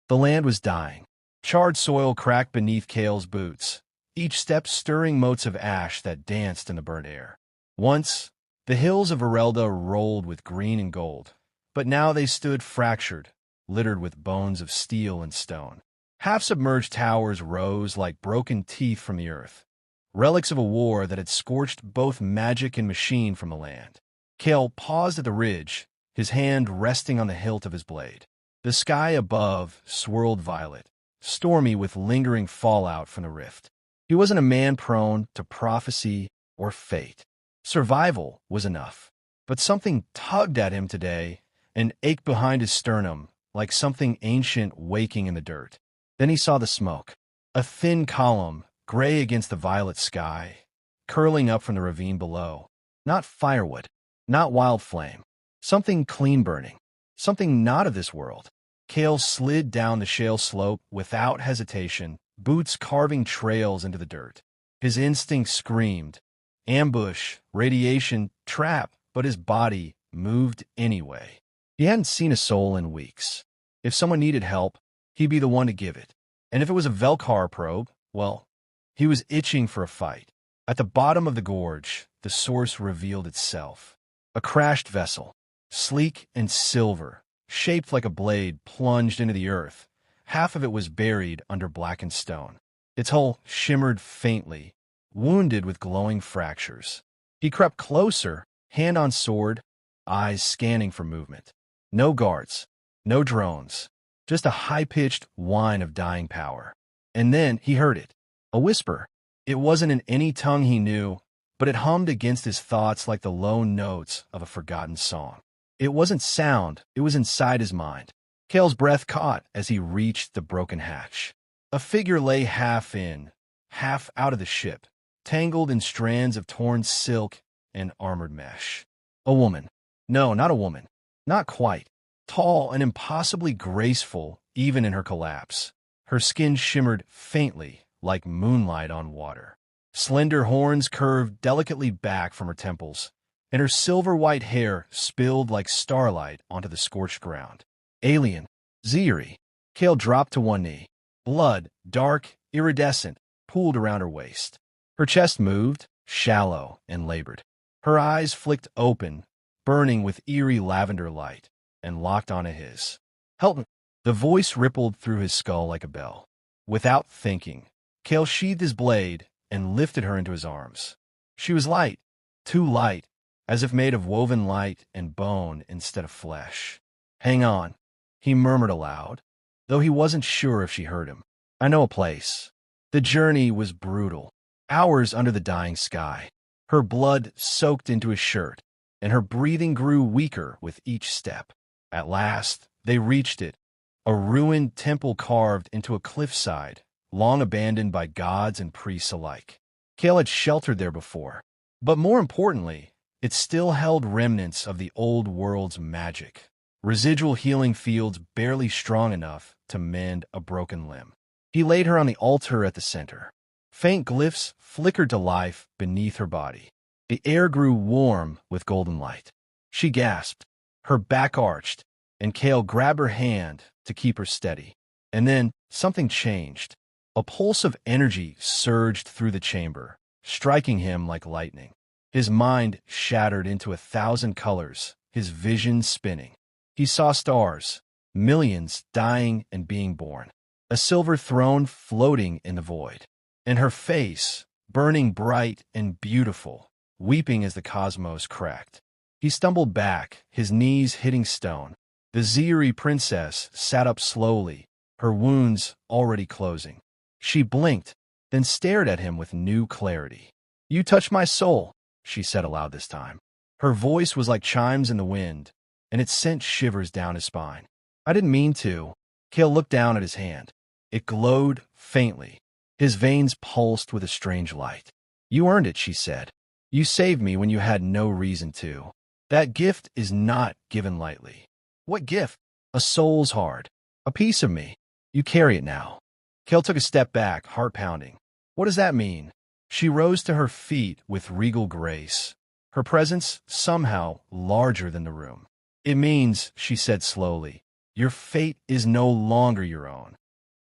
The land was dying. Charred soil cracked beneath Kael's boots, each step stirring motes of ash that danced in the burnt air. Once, the hills of Arelda rolled with green and gold, but now they stood fractured, littered with bones of steel and stone. Half-submerged towers rose like broken teeth from the earth, relics of a war that had scorched both magic and machine from the land. Kael paused at the ridge, his hand resting on the hilt of his blade. The sky above swirled violet, stormy with lingering fallout from the rift. He wasn't a man prone to prophecy or fate. Survival was enough. But something tugged at him today, an ache behind his sternum, like something ancient waking in the dirt. Then he saw the smoke, a thin column, gray against the violet sky, curling up from the ravine below. Not firewood, not wild flame, something clean burning, something not of this world. Kael slid down the shale slope without hesitation, boots carving trails into the dirt. His instinct screamed, ambush, radiation, trap, but his body moved anyway. He hadn't seen a soul in weeks. If someone needed help, he'd be the one to give it. And if it was a Velkhar probe, well, he was itching for a fight. At the bottom of the gorge, the source revealed itself. A crashed vessel, sleek and silver, shaped like a blade plunged into the earth. Half of it was buried under blackened stone. Its hull shimmered faintly, wounded with glowing fractures. He crept closer, hand on sword, eyes scanning for movement. No guards, no drones, just a high-pitched whine of dying power. And then he heard it, a whisper. It wasn't in any tongue he knew, but it hummed against his thoughts like the low notes of a forgotten song. It wasn't sound, it was inside his mind. Kael's breath caught as he reached the broken hatch. A figure lay half in, half out of the ship, tangled in strands of torn silk and armored mesh. A woman. No, not a woman. Not quite. Tall and impossibly graceful, even in her collapse. Her skin shimmered faintly, like moonlight on water. Slender horns curved delicately back from her temples, and her silver-white hair spilled like starlight onto the scorched ground. Alien. Ziri. Kael dropped to one knee. Blood, dark, iridescent, pooled around her waist. Her chest moved, shallow and labored. Her eyes flicked open, burning with eerie lavender light, and locked onto his. Help me. The voice rippled through his skull like a bell. Without thinking, Kael sheathed his blade and lifted her into his arms. She was light, too light, as if made of woven light and bone instead of flesh. Hang on, he murmured aloud, though he wasn't sure if she heard him. I know a place. The journey was brutal. Hours under the dying sky. Her blood soaked into his shirt, and her breathing grew weaker with each step. At last, they reached it, a ruined temple carved into a cliffside, long abandoned by gods and priests alike. Kael had sheltered there before, but more importantly, it still held remnants of the old world's magic, residual healing fields barely strong enough to mend a broken limb. He laid her on the altar at the center. Faint glyphs flickered to life beneath her body. The air grew warm with golden light. She gasped, her back arched, and Kael grabbed her hand to keep her steady. And then something changed. A pulse of energy surged through the chamber, striking him like lightning. His mind shattered into 1,000 colors, his vision spinning. He saw stars, millions dying and being born. A silver throne floating in the void. And her face, burning bright and beautiful, weeping as the cosmos cracked. He stumbled back, his knees hitting stone. The Ziri princess sat up slowly, her wounds already closing. She blinked, then stared at him with new clarity. You touched my soul, she said aloud this time. Her voice was like chimes in the wind, and it sent shivers down his spine. I didn't mean to. Kael looked down at his hand. It glowed faintly. His veins pulsed with a strange light. You earned it, she said. You saved me when you had no reason to. That gift is not given lightly. What gift? A soul's heart. A piece of me. You carry it now. Kael took a step back, heart pounding. What does that mean? She rose to her feet with regal grace, her presence somehow larger than the room. It means, she said slowly, Your fate is no longer your own.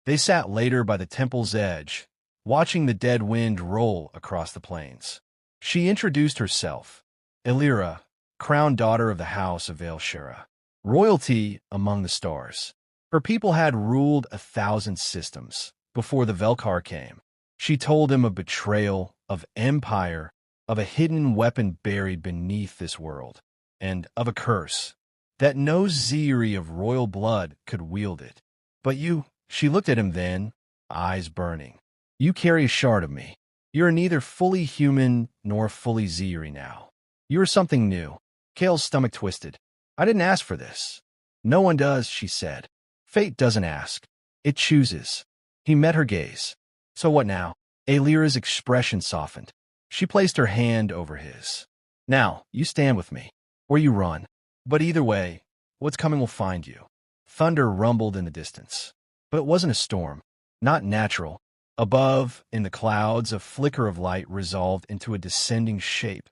They sat later by the temple's edge, watching the dead wind roll across the plains. She introduced herself, Aelira, crowned daughter of the house of Soulshard, royalty among the stars. Her people had ruled 1,000 systems before the Velkhar came. She told him of betrayal, of empire, of a hidden weapon buried beneath this world, and of a curse, that no Ziri of royal blood could wield it. But you, she looked at him then, eyes burning. You carry a shard of me. You're neither fully human nor fully Ziri now. You are something new. Kael's stomach twisted. I didn't ask for this. No one does, she said. Fate doesn't ask. It chooses. He met her gaze. So what now? Aelira's expression softened. She placed her hand over his. Now, you stand with me, or you run. But either way, what's coming will find you. Thunder rumbled in the distance. But it wasn't a storm. Not natural. Above, in the clouds, a flicker of light resolved into a descending shape.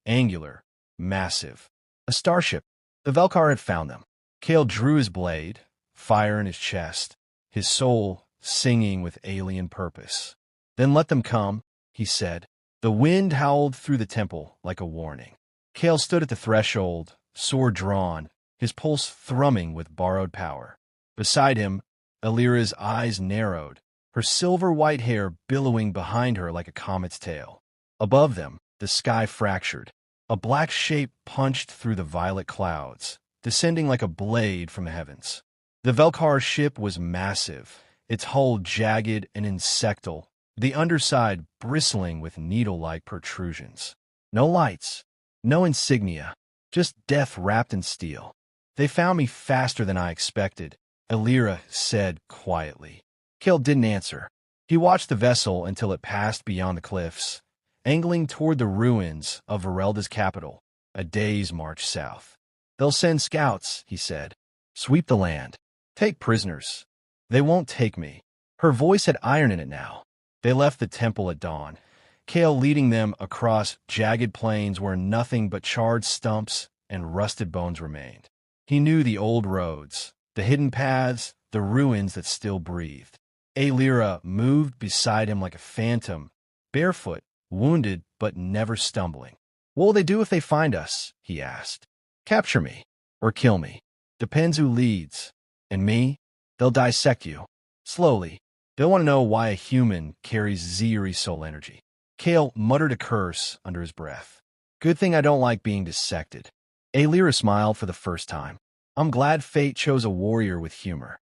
Angular. Massive. A starship. The Velkhar had found them. Kael drew his blade, fire in his chest, his soul singing with alien purpose. Then let them come, he said. The wind howled through the temple like a warning. Kael stood at the threshold, sword drawn, his pulse thrumming with borrowed power. Beside him, Aelira's eyes narrowed, her silver-white hair billowing behind her like a comet's tail. Above them, the sky fractured. A black shape punched through the violet clouds, descending like a blade from the heavens. The Velkhar ship was massive, its hull jagged and insectal, the underside bristling with needle-like protrusions. No lights, no insignia, just death wrapped in steel. They found me faster than I expected, Aelira said quietly. Kael didn't answer. He watched the vessel until it passed beyond the cliffs, angling toward the ruins of Varelda's capital, a day's march south. They'll send scouts, he said. Sweep the land. Take prisoners. They won't take me. Her voice had iron in it now. They left the temple at dawn, Kael leading them across jagged plains where nothing but charred stumps and rusted bones remained. He knew the old roads, the hidden paths, the ruins that still breathed. Aelira moved beside him like a phantom, barefoot, wounded but never stumbling. What will they do if they find us? He asked. Capture me, or kill me. Depends who leads. And me? They'll dissect you. Slowly. They'll want to know why a human carries Ziri soul energy. Kael muttered a curse under his breath. Good thing I don't like being dissected. Aelira smiled for the first time. I'm glad fate chose a warrior with humor.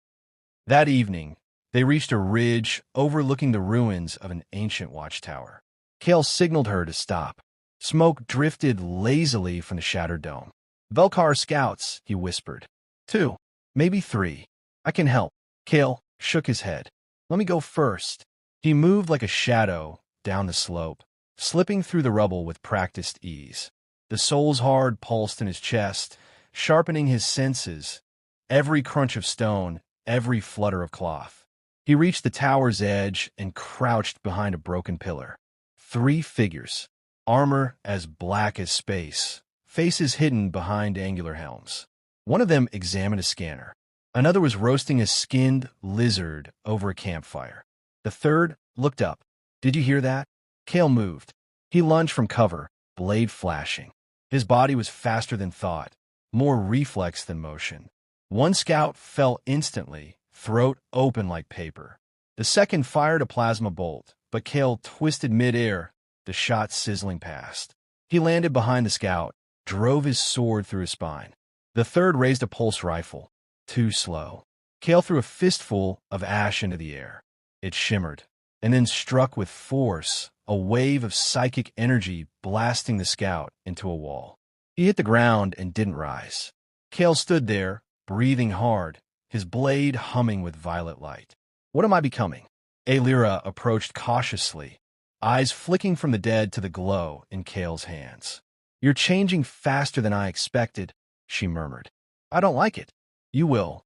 That evening, they reached a ridge overlooking the ruins of an ancient watchtower. Kael signaled her to stop. Smoke drifted lazily from the shattered dome. Velkhar scouts, he whispered. 2, maybe 3. I can help. Kael shook his head. Let me go first. He moved like a shadow down the slope, slipping through the rubble with practiced ease. The soul's hard pulsed in his chest, sharpening his senses, every crunch of stone, every flutter of cloth. He reached the tower's edge and crouched behind a broken pillar. 3 figures, armor as black as space, faces hidden behind angular helms. One of them examined a scanner. Another was roasting a skinned lizard over a campfire. The third looked up. Did you hear that? Kael moved. He lunged from cover, blade flashing. His body was faster than thought, more reflex than motion. One scout fell instantly, throat open like paper. The second fired a plasma bolt, but Kael twisted midair, the shot sizzling past. He landed behind the scout, drove his sword through his spine. The third raised a pulse rifle. Too slow. Kael threw a fistful of ash into the air. It shimmered, and then struck with force, a wave of psychic energy blasting the scout into a wall. He hit the ground and didn't rise. Kael stood there, breathing hard, his blade humming with violet light. What am I becoming? Aelira approached cautiously, eyes flicking from the dead to the glow in Kael's hands. You're changing faster than I expected, she murmured. I don't like it. You will.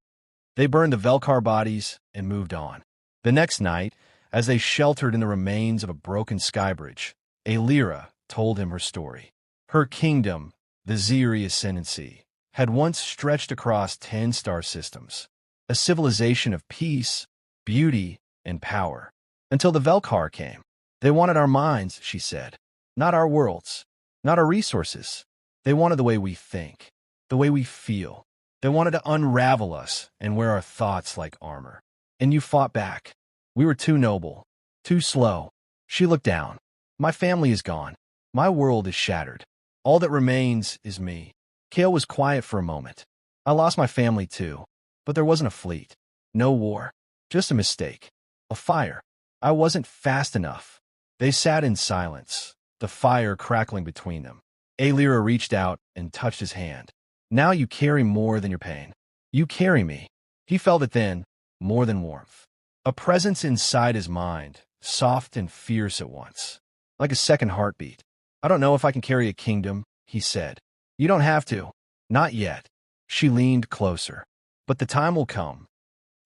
They burned the Velkhar bodies and moved on. The next night, as they sheltered in the remains of a broken skybridge, Aelira told him her story. Her kingdom, the Ziri Ascendancy, had once stretched across 10 star systems, a civilization of peace, beauty, and power. Until the Velkhar came. They wanted our minds, she said. Not our worlds. Not our resources. They wanted the way we think. The way we feel. They wanted to unravel us and wear our thoughts like armor. And you fought back. We were too noble. Too slow. She looked down. My family is gone. My world is shattered. All that remains is me. Kael was quiet for a moment. I lost my family too. But there wasn't a fleet. No war. Just a mistake. A fire. I wasn't fast enough. They sat in silence, the fire crackling between them. Aelira reached out and touched his hand. Now you carry more than your pain. You carry me. He felt it then, more than warmth. A presence inside his mind, soft and fierce at once. Like a second heartbeat. I don't know if I can carry a kingdom, he said. You don't have to. Not yet. She leaned closer. But the time will come.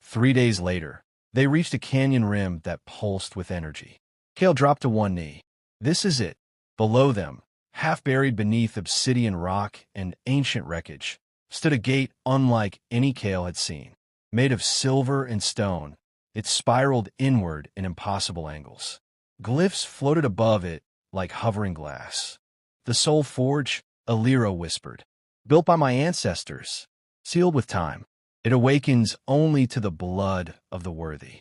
3 days later, they reached a canyon rim that pulsed with energy. Kael dropped to one knee. This is it. Below them, half buried beneath obsidian rock and ancient wreckage, stood a gate unlike any Kael had seen. Made of silver and stone, it spiraled inward in impossible angles. Glyphs floated above it like hovering glass. The soul forge, Aelira whispered. Built by my ancestors, sealed with time. It awakens only to the blood of the worthy.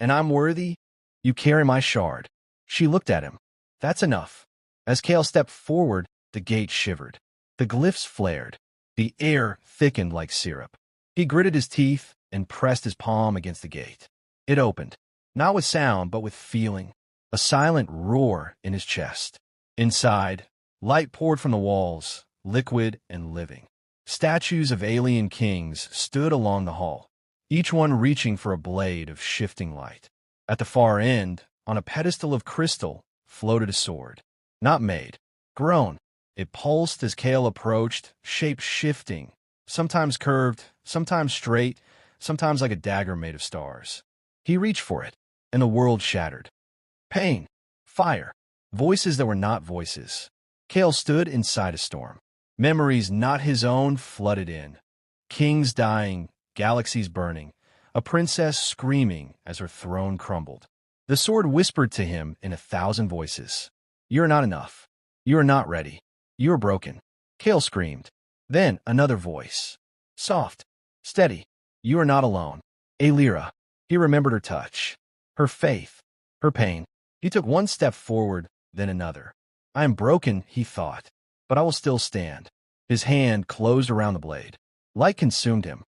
And I'm worthy? You carry my shard. She looked at him. That's enough. As Kael stepped forward, the gate shivered. The glyphs flared. The air thickened like syrup. He gritted his teeth and pressed his palm against the gate. It opened, not with sound but with feeling, a silent roar in his chest. Inside, light poured from the walls, liquid and living. Statues of alien kings stood along the hall, each one reaching for a blade of shifting light. At the far end, on a pedestal of crystal, floated a sword. Not made, grown. It pulsed as Kael approached, shape shifting, sometimes curved, sometimes straight, sometimes like a dagger made of stars. He reached for it, and the world shattered. Pain, fire, voices that were not voices. Kael stood inside a storm. Memories not his own flooded in. Kings dying, galaxies burning, a princess screaming as her throne crumbled. The sword whispered to him in 1,000 voices. You are not enough. You are not ready. You are broken. Kael screamed. Then another voice. Soft, steady. You are not alone. Aelira. He remembered her touch, her faith, her pain. He took one step forward, then another. I am broken, he thought, but I will still stand. His hand closed around the blade. Light consumed him.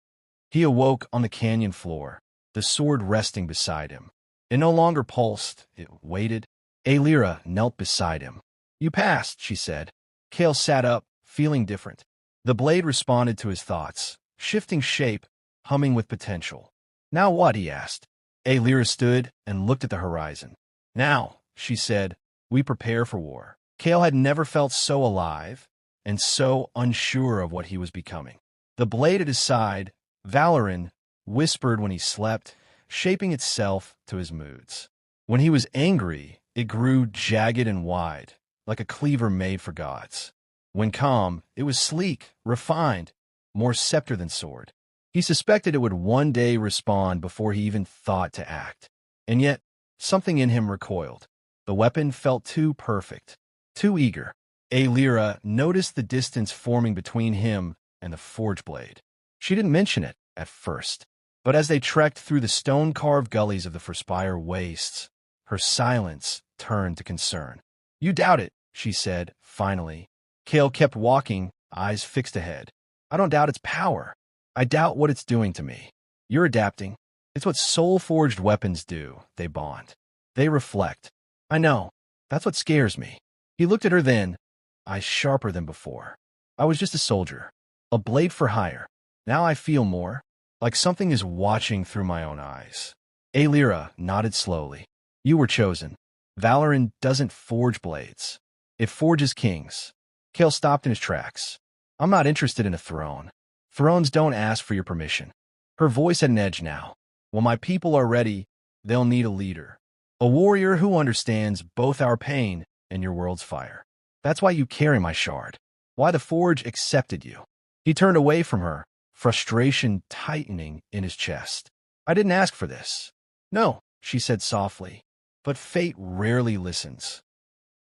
He awoke on the canyon floor, the sword resting beside him. It no longer pulsed, it waited. Aelira knelt beside him. You passed, she said. Kael sat up, feeling different. The blade responded to his thoughts, shifting shape, humming with potential. Now what? He asked. Aelira stood and looked at the horizon. Now, she said, we prepare for war. Kael had never felt so alive and so unsure of what he was becoming. The blade at his side, Valorin, whispered when he slept, shaping itself to his moods. When he was angry, it grew jagged and wide, like a cleaver made for gods. When calm, it was sleek, refined, more scepter than sword. He suspected it would one day respond before he even thought to act. And yet, something in him recoiled. The weapon felt too perfect, too eager. Aelira noticed the distance forming between him and the forge blade. She didn't mention it at first, but as they trekked through the stone-carved gullies of the Forspire wastes, her silence turned to concern. You doubt it, she said, finally. Kael kept walking, eyes fixed ahead. I don't doubt its power. I doubt what it's doing to me. You're adapting. It's what soul-forged weapons do. They bond. They reflect. I know. That's what scares me. He looked at her then, eyes sharper than before. I was just a soldier. A blade for hire. Now I feel more, like something is watching through my own eyes. Aelira nodded slowly. You were chosen. Valorin doesn't forge blades. It forges kings. Kael stopped in his tracks. I'm not interested in a throne. Thrones don't ask for your permission. Her voice had an edge now. When my people are ready, they'll need a leader. A warrior who understands both our pain and your world's fire. That's why you carry my shard. Why the forge accepted you. He turned away from her, frustration tightening in his chest. I didn't ask for this. No, she said softly, but fate rarely listens.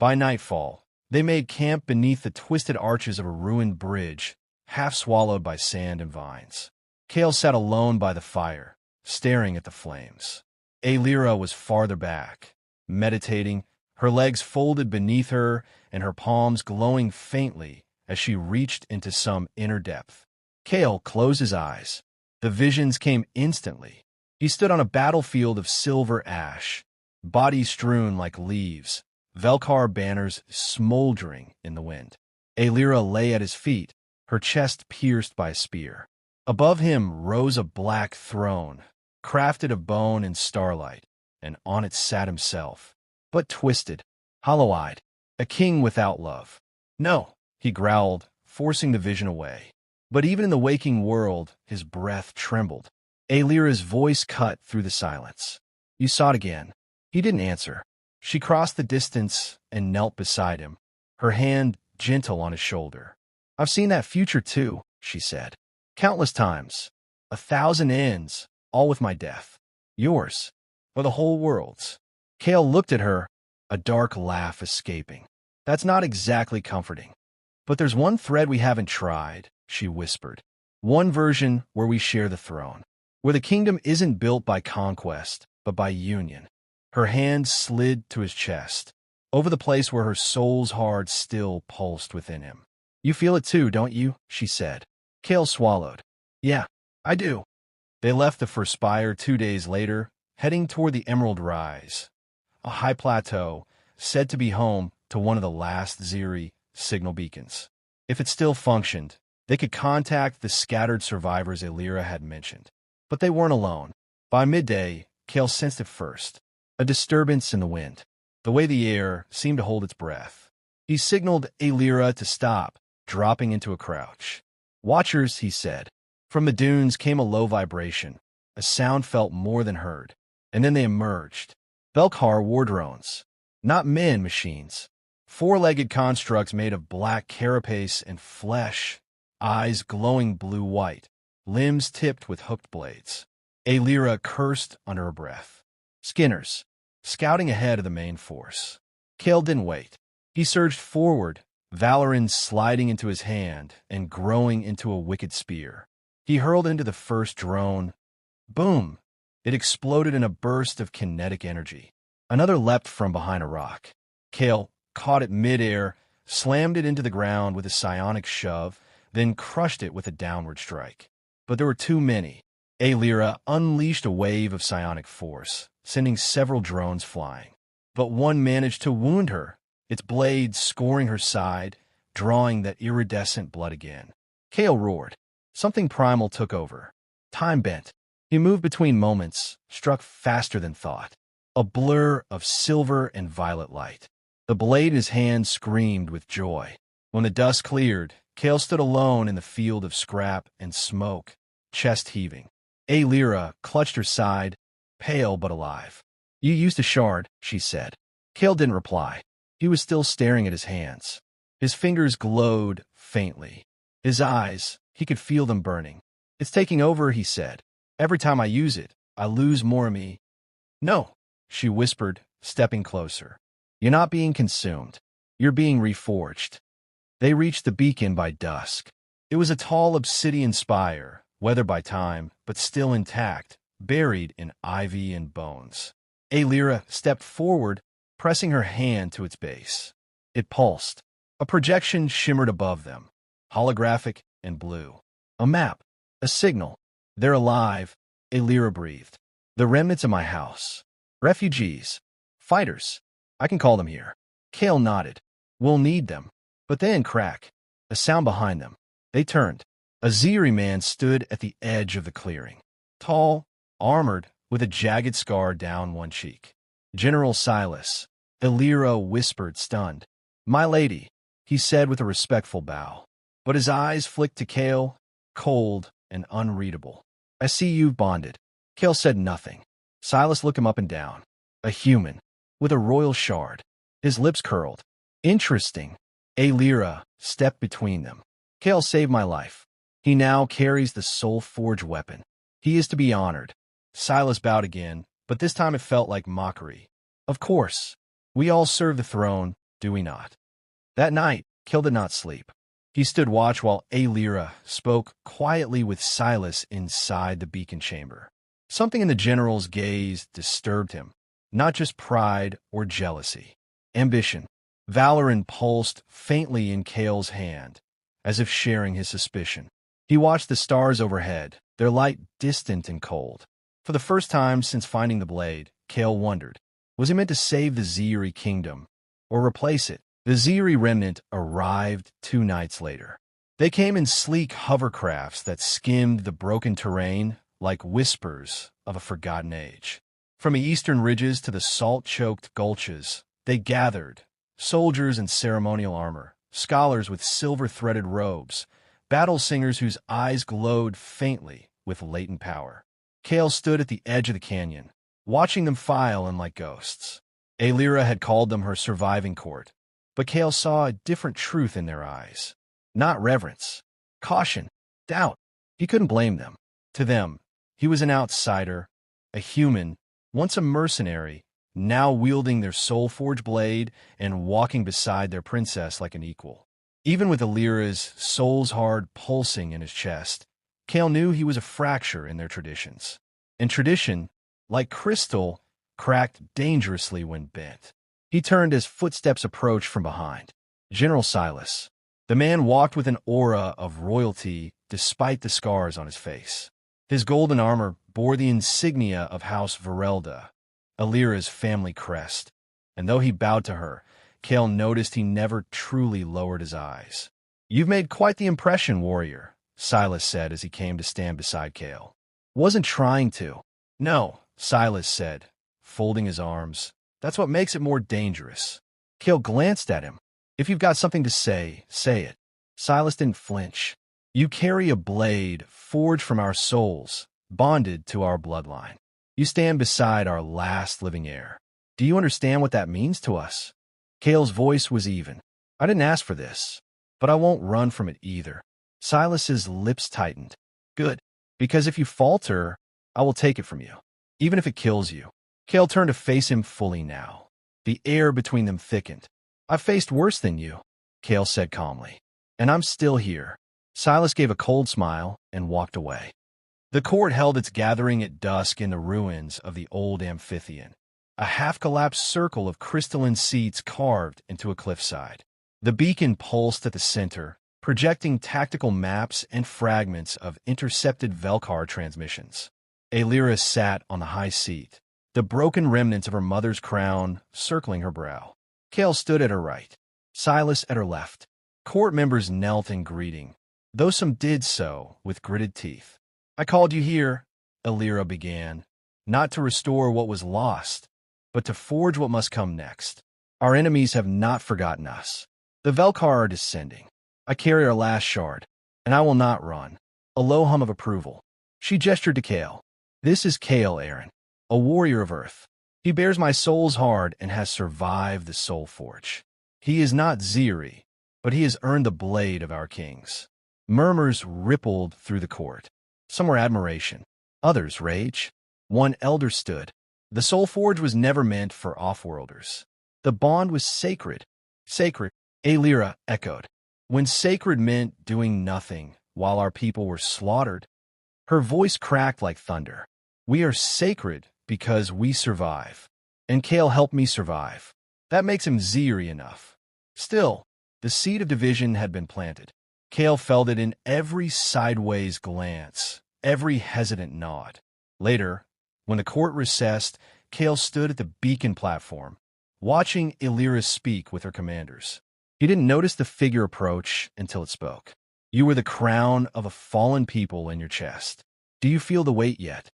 By nightfall, they made camp beneath the twisted arches of a ruined bridge, half swallowed by sand and vines. Kael sat alone by the fire, staring at the flames. Aelira was farther back, meditating, her legs folded beneath her and her palms glowing faintly as she reached into some inner depth. Kael closed his eyes. The visions came instantly. He stood on a battlefield of silver ash, bodies strewn like leaves, Velkhar banners smoldering in the wind. Aelira lay at his feet, her chest pierced by a spear. Above him rose a black throne, crafted of bone and starlight, and on it sat himself, but twisted, hollow-eyed, a king without love. No, he growled, forcing the vision away. But even in the waking world, his breath trembled. Aelira's voice cut through the silence. You saw it again. He didn't answer. She crossed the distance and knelt beside him, her hand gentle on his shoulder. I've seen that future too, she said. Countless times. 1,000 ends, all with my death. Yours, or the whole world's. Kael looked at her, a dark laugh escaping. That's not exactly comforting. But there's one thread we haven't tried, she whispered. One version where we share the throne, where the kingdom isn't built by conquest, but by union. Her hand slid to his chest, over the place where her soul's heart still pulsed within him. You feel it too, don't you? She said. Kael swallowed. Yeah, I do. They left the first spire 2 days later, heading toward the Emerald Rise, a high plateau said to be home to one of the last Ziri signal beacons. If it still functioned, they could contact the scattered survivors Aelira had mentioned. But they weren't alone. By midday, Kael sensed it first, a disturbance in the wind, the way the air seemed to hold its breath. He signaled Aelira to stop, dropping into a crouch. Watchers, he said. From the dunes came a low vibration, a sound felt more than heard, and then they emerged. Velkhar war drones, not men machines. Four-legged constructs made of black carapace and flesh, eyes glowing blue-white, limbs tipped with hooked blades. Aelira cursed under her breath. Skinners, scouting ahead of the main force. Kael didn't wait. He surged forward, Valorin sliding into his hand and growing into a wicked spear. He hurled into the first drone. Boom! It exploded in a burst of kinetic energy. Another leapt from behind a rock. Kael caught it midair, slammed it into the ground with a psionic shove, then crushed it with a downward strike. But there were too many. Aelira unleashed a wave of psionic force, sending several drones flying. But one managed to wound her, its blade scoring her side, drawing that iridescent blood again. Kael roared. Something primal took over. Time bent. He moved between moments, struck faster than thought. A blur of silver and violet light. The blade in his hand screamed with joy. When the dust cleared, Kael stood alone in the field of scrap and smoke, chest heaving. Aelira clutched her side, pale but alive. You used a shard, she said. Kael didn't reply. He was still staring at his hands. His fingers glowed faintly. His eyes, he could feel them burning. It's taking over, he said. Every time I use it, I lose more of me. No, she whispered, stepping closer. You're not being consumed. You're being reforged. They reached the beacon by dusk. It was a tall obsidian spire, weathered by time, but still intact, buried in ivy and bones. Aelira stepped forward, pressing her hand to its base. It pulsed. A projection shimmered above them, holographic and blue. A map, a signal. They're alive, Aelira breathed. The remnants of my house. Refugees. Fighters. I can call them here. Kael nodded. We'll need them. But then crack. A sound behind them. They turned. A Ziri man stood at the edge of the clearing. Tall, armored, with a jagged scar down one cheek. General Silas. Aelira whispered, stunned. My lady, he said with a respectful bow. But his eyes flicked to Kael, cold and unreadable. I see you've bonded. Kael said nothing. Silas looked him up and down. A human, with a royal shard. His lips curled. Interesting. Aelira stepped between them. Kael saved my life. He now carries the soul-forged weapon. He is to be honored. Silas bowed again, but this time it felt like mockery. Of course. We all serve the throne, do we not? That night, Kael did not sleep. He stood watch while Aelira spoke quietly with Silas inside the beacon chamber. Something in the general's gaze disturbed him. Not just pride or jealousy. Ambition. Valor pulsed faintly in Kael's hand, as if sharing his suspicion. He watched the stars overhead, their light distant and cold. For the first time since finding the blade, Kael wondered, was he meant to save the Ziri kingdom, or replace it? The Ziri remnant arrived 2 nights later. They came in sleek hovercrafts that skimmed the broken terrain like whispers of a forgotten age. From the eastern ridges to the salt-choked gulches, they gathered, soldiers in ceremonial armor, scholars with silver-threaded robes, battle singers whose eyes glowed faintly with latent power. Kael stood at the edge of the canyon, watching them file in like ghosts. Aelira had called them her surviving court, but Kael saw a different truth in their eyes. Not reverence, caution, doubt. He couldn't blame them. To them, he was an outsider, a human, once a mercenary, now wielding their soul-forged blade and walking beside their princess like an equal. Even with Aelira's soul's hard pulsing in his chest, Kael knew he was a fracture in their traditions. And tradition, like crystal, cracked dangerously when bent. He turned as footsteps approached from behind. General Silas. The man walked with an aura of royalty despite the scars on his face. His golden armor bore the insignia of House Verelda, Aelira's family crest, and though he bowed to her, Kael noticed he never truly lowered his eyes. "You've made quite the impression, warrior," Silas said as he came to stand beside Kael. "Wasn't trying to." "No," Silas said, folding his arms. "That's what makes it more dangerous." Kael glanced at him. "If you've got something to say, say it." Silas didn't flinch. "You carry a blade forged from our souls, bonded to our bloodline. You stand beside our last living heir. Do you understand what that means to us?" Kael's voice was even. "I didn't ask for this, but I won't run from it either." Silas's lips tightened. "Good, because if you falter, I will take it from you, even if it kills you." Kael turned to face him fully now. The air between them thickened. "I've faced worse than you," Kael said calmly, "and I'm still here." Silas gave a cold smile and walked away. The court held its gathering at dusk in the ruins of the old amphitheater, a half-collapsed circle of crystalline seats carved into a cliffside. The beacon pulsed at the center, projecting tactical maps and fragments of intercepted Velkar transmissions. Aelira sat on the high seat, the broken remnants of her mother's crown circling her brow. Kael stood at her right, Silas at her left. Court members knelt in greeting, though some did so with gritted teeth. "I called you here," Aelira began, "not to restore what was lost, but to forge what must come next. Our enemies have not forgotten us. The Velkar are descending. I carry our last shard, and I will not run." A low hum of approval. She gestured to Kael. "This is Kael Arin, a warrior of Earth. He bears my soul's heart and has survived the Soul Forge. He is not Ziri, but he has earned the blade of our kings." Murmurs rippled through the court. Some were admiration, others rage. One elder stood. "The Soul Forge was never meant for off-worlders. The bond was sacred." "Sacred," Aelira echoed. "When sacred meant doing nothing while our people were slaughtered." Her voice cracked like thunder. "We are sacred because we survive. And Kael helped me survive. That makes him Ziri enough." Still, the seed of division had been planted. Kael felt it in every sideways glance, every hesitant nod. Later, when the court recessed, Kael stood at the beacon platform, watching Aelira speak with her commanders. He didn't notice the figure approach until it spoke. "You were the crown of a fallen people in your chest. Do you feel the weight yet?"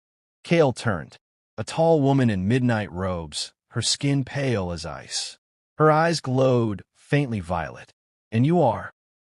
Kael turned. A tall woman in midnight robes, her skin pale as ice. Her eyes glowed faintly violet. "And you are?"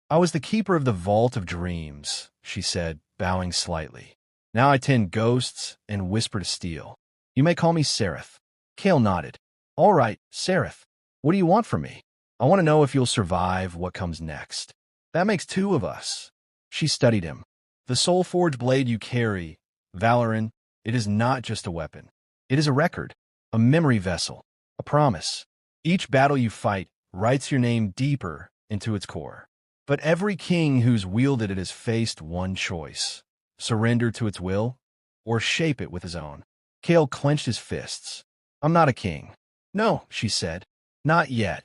"I was the keeper of the Vault of Dreams," she said, bowing slightly. "Now I tend ghosts and whisper to steel. You may call me Sereth." Kael nodded. "All right, Sereth. What do you want from me?" "I want to know if you'll survive what comes next." "That makes 2 of us." She studied him. The soul-forged blade you carry, Valoran, it is not just a weapon. It is a record, a memory vessel, a promise. Each battle you fight writes your name deeper into its core. But every king who's wielded it has faced one choice: surrender to its will, or shape it with his own. Kael clenched his fists. I'm not a king. No, she said. Not yet.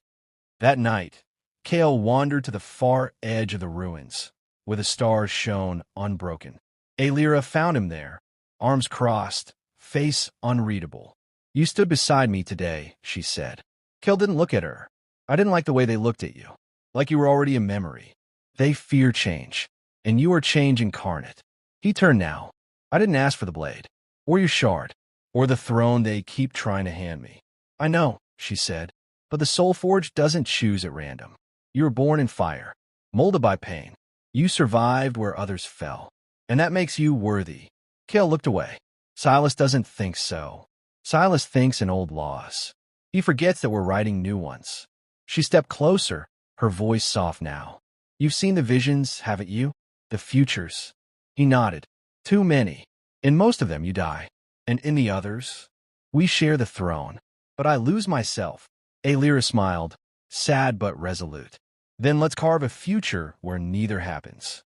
That night, Kael wandered to the far edge of the ruins, where the stars shone unbroken. Aelira found him there, arms crossed, face unreadable. You stood beside me today, she said. Kael didn't look at her. I didn't like the way they looked at you, like you were already a memory. They fear change, and you are change incarnate. He turned now. I didn't ask for the blade, or your shard, or the throne they keep trying to hand me. I know, she said, but the Soulforged doesn't choose at random. You were born in fire, molded by pain. You survived where others fell, and that makes you worthy. Kael looked away. Silas doesn't think so. Silas thinks in old laws. He forgets that we're writing new ones. She stepped closer, her voice soft now. You've seen the visions, haven't you? The futures. He nodded. Too many. In most of them you die, and in the others, we share the throne. But I lose myself. Aelira smiled, sad but resolute. Then let's carve a future where neither happens.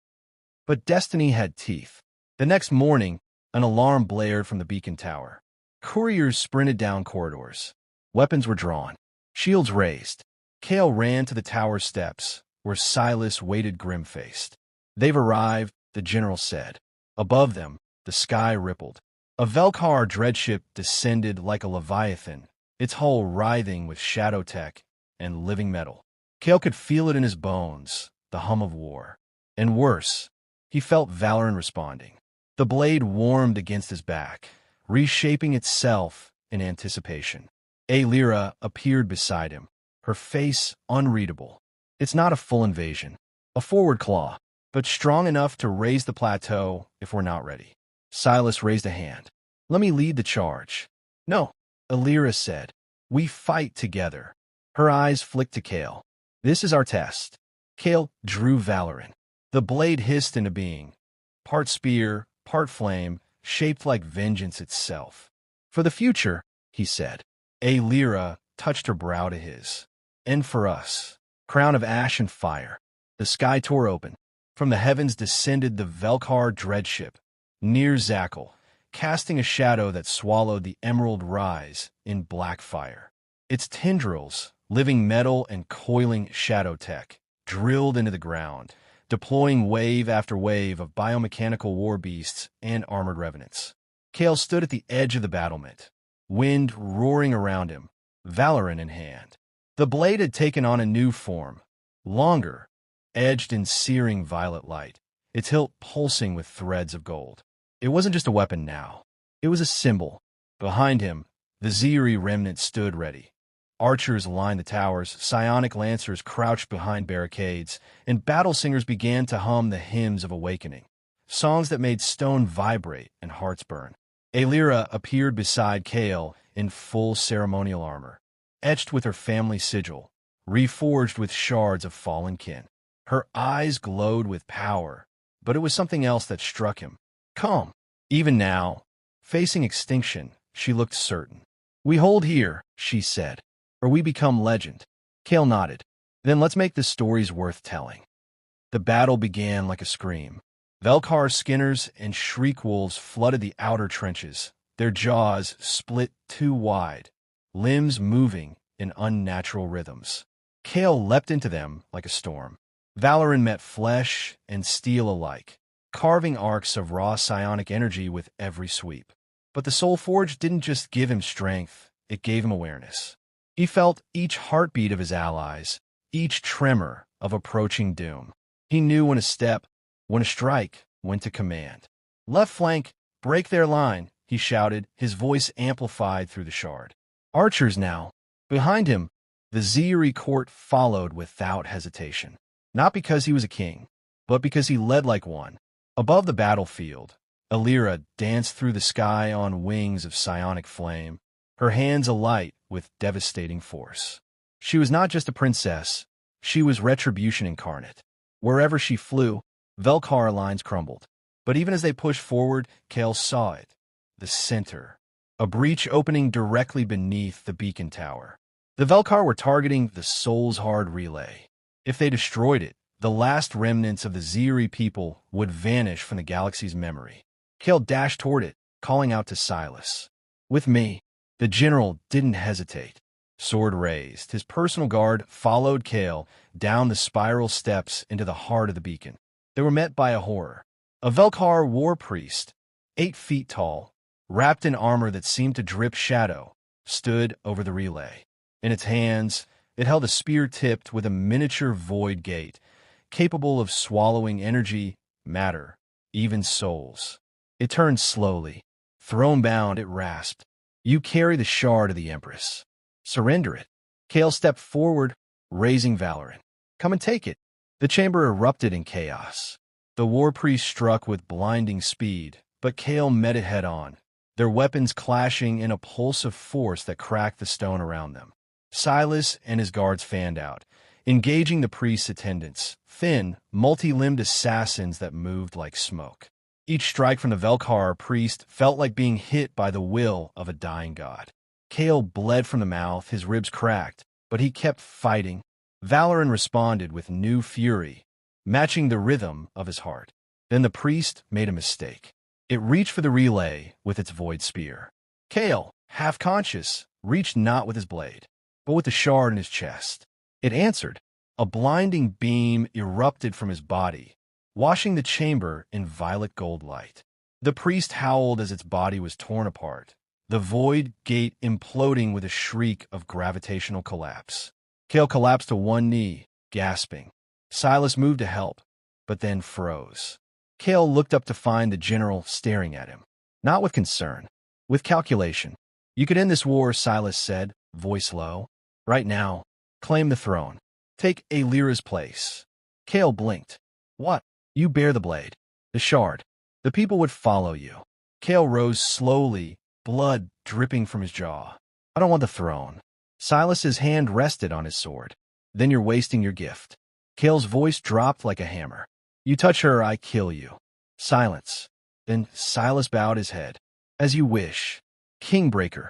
But destiny had teeth. The next morning, an alarm blared from the beacon tower. Couriers sprinted down corridors. Weapons were drawn, shields raised. Kael ran to the tower steps, where Silas waited grim-faced. They've arrived, the general said. Above them, the sky rippled. A Velkhar dreadship descended like a leviathan, its hull writhing with shadow tech and living metal. Kael could feel it in his bones, the hum of war. And worse, he felt Valoran responding. The blade warmed against his back, reshaping itself in anticipation. Aelira appeared beside him, her face unreadable. It's not a full invasion, a forward claw, but strong enough to raise the plateau if we're not ready. Silas raised a hand. Let me lead the charge. No, Aelira said. We fight together. Her eyes flicked to Kael. This is our test. Kael drew Valoran. The blade hissed into being, part spear, part flame, shaped like vengeance itself. For the future, he said. Aelira touched her brow to his. And for us, crown of ash and fire. The sky tore open. From the heavens descended the Velkhar dreadship, near Zakhel, casting a shadow that swallowed the emerald rise in black fire. Its tendrils, living metal and coiling shadow tech, drilled into the ground, deploying wave after wave of biomechanical war beasts and armored revenants. Kael stood at the edge of the battlement, wind roaring around him, Valoran in hand. The blade had taken on a new form, longer, edged in searing violet light, its hilt pulsing with threads of gold. It wasn't just a weapon now. It was a symbol. Behind him, the Ziri remnant stood ready. Archers lined the towers, psionic lancers crouched behind barricades, and battle singers began to hum the hymns of awakening, songs that made stone vibrate and hearts burn. Aelira appeared beside Kael in full ceremonial armor, etched with her family sigil, reforged with shards of fallen kin. Her eyes glowed with power, but it was something else that struck him. Calm. Even now, facing extinction, she looked certain. We hold here, she said, or we become legend. Kael nodded. Then let's make the stories worth telling. The battle began like a scream. Velkhar skinners and shriek wolves flooded the outer trenches, their jaws split too wide, limbs moving in unnatural rhythms. Kael leapt into them like a storm. Valoran met flesh and steel alike, carving arcs of raw psionic energy with every sweep. But the Soulforge didn't just give him strength, it gave him awareness. He felt each heartbeat of his allies, each tremor of approaching doom. He knew when to step, when to strike, when to command. Left flank, break their line, he shouted, his voice amplified through the shard. Archers now. Behind him, the Ziri court followed without hesitation. Not because he was a king, but because he led like one. Above the battlefield, Aelira danced through the sky on wings of psionic flame, her hands alight with devastating force. She was not just a princess, she was retribution incarnate. Wherever she flew, Velkhar lines crumbled. But even as they pushed forward, Kael saw it. The center. A breach opening directly beneath the beacon tower. The Velkhar were targeting the Soulshard relay. If they destroyed it, the last remnants of the Ziri people would vanish from the galaxy's memory. Kael dashed toward it, calling out to Silas. With me. The general didn't hesitate. Sword raised, his personal guard followed Kael down the spiral steps into the heart of the beacon. They were met by a horror. A Velkhar war priest, 8 feet tall, wrapped in armor that seemed to drip shadow, stood over the relay. In its hands, it held a spear tipped with a miniature void gate, capable of swallowing energy, matter, even souls. It turned slowly. Throne-bound, it rasped. You carry the shard of the Empress. Surrender it. Kael stepped forward, raising Valoran. Come and take it. The chamber erupted in chaos. The war priest struck with blinding speed, but Kael met it head-on, their weapons clashing in a pulse of force that cracked the stone around them. Silas and his guards fanned out, engaging the priest's attendants, thin, multi-limbed assassins that moved like smoke. Each strike from the Velkhar priest felt like being hit by the will of a dying god. Kael bled from the mouth, his ribs cracked, but he kept fighting. Valoran responded with new fury, matching the rhythm of his heart. Then the priest made a mistake. It reached for the relay with its void spear. Kael, half conscious, reached not with his blade, but with the shard in his chest. It answered. A blinding beam erupted from his body, washing the chamber in violet gold light. The priest howled as its body was torn apart, the void gate imploding with a shriek of gravitational collapse. Kael collapsed to one knee, gasping. Silas moved to help, but then froze. Kael looked up to find the general staring at him, not with concern, with calculation. You could end this war, Silas said, voice low. Right now, claim the throne. Take Aelira's place. Kael blinked. What? You bear the blade. The shard. The people would follow you. Kael rose slowly, blood dripping from his jaw. I don't want the throne. Silas's hand rested on his sword. Then you're wasting your gift. Kael's voice dropped like a hammer. You touch her, I kill you. Silence. Then Silas bowed his head. As you wish. Kingbreaker.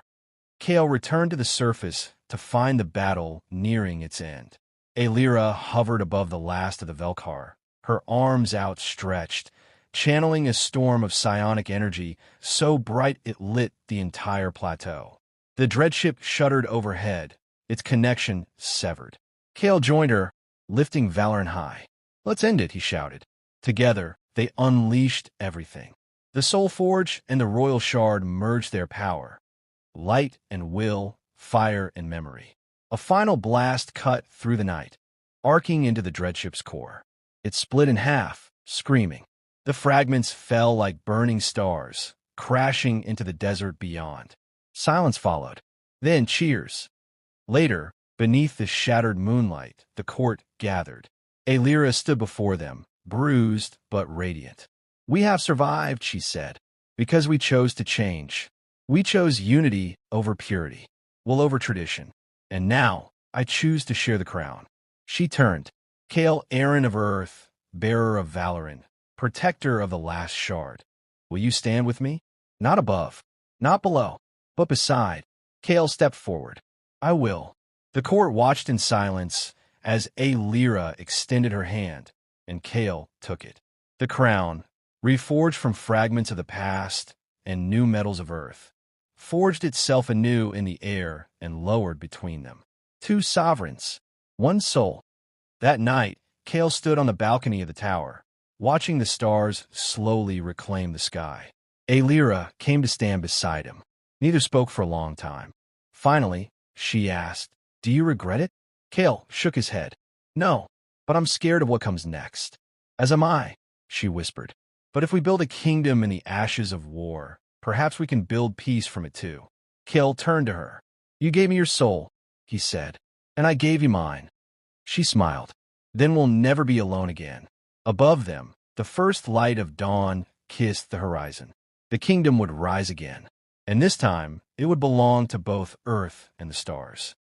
Kael returned to the surface to find the battle nearing its end. Aelira hovered above the last of the Velkhar, her arms outstretched, channeling a storm of psionic energy so bright it lit the entire plateau. The dreadship shuddered overhead, its connection severed. Kael joined her, lifting Valoran high. Let's end it, he shouted. Together, they unleashed everything. The Soul Forge and the Royal Shard merged their power. Light and will, fire and memory. A final blast cut through the night, arcing into the dreadship's core. It split in half, screaming. The fragments fell like burning stars, crashing into the desert beyond. Silence followed. Then cheers. Later, beneath the shattered moonlight, the court gathered. Aelira stood before them, bruised but radiant. We have survived, she said, because we chose to change. We chose unity over purity, will over tradition. And now, I choose to share the crown. She turned. Kael Arin of Earth, bearer of Valoran, protector of the last shard. Will you stand with me? Not above, not below, but beside. Kael stepped forward. I will. The court watched in silence as Aelira extended her hand, and Kael took it. The crown, reforged from fragments of the past and new metals of Earth, forged itself anew in the air and lowered between them. 2 sovereigns, 1 soul. That night, Kael stood on the balcony of the tower, watching the stars slowly reclaim the sky. Aelira came to stand beside him. Neither spoke for a long time. Finally, she asked, Do you regret it? Kael shook his head. No, but I'm scared of what comes next. As am I, she whispered. But if we build a kingdom in the ashes of war, perhaps we can build peace from it too. Kael turned to her. You gave me your soul, he said, and I gave you mine. She smiled. Then we'll never be alone again. Above them, the first light of dawn kissed the horizon. The kingdom would rise again, and this time it would belong to both Earth and the stars.